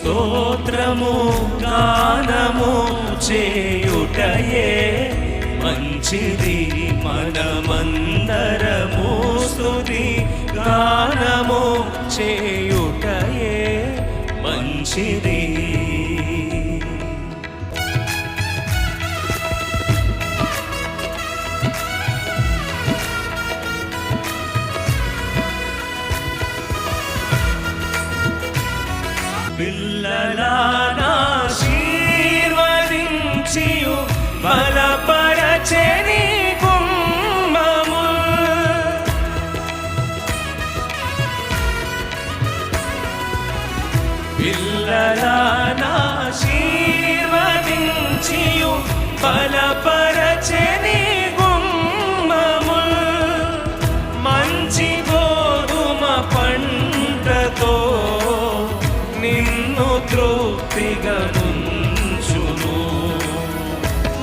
స్తోత్రము గానము చేయుటయే మంచిది. మనమందరము స్తుతి గానము చేయుటయే మంచిది. పిల్లలాశీర్వదించియు బలపరచెని కుమ్మము పిల్లలాశీర్వదించియు బలపరచెని కుమ్మము మంచి గోధుమ పంటతో నిన్ను తృప్తిగా నుంచును.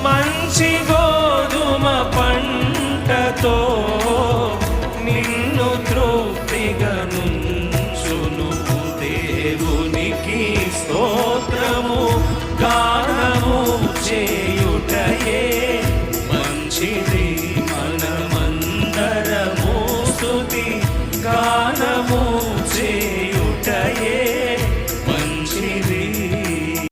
మంచి గోధుమ పంటతో నిన్ను తృప్తిగా నుంచును. దేవునికి స్తోత్రము గానము చేయుటయే మంచిది.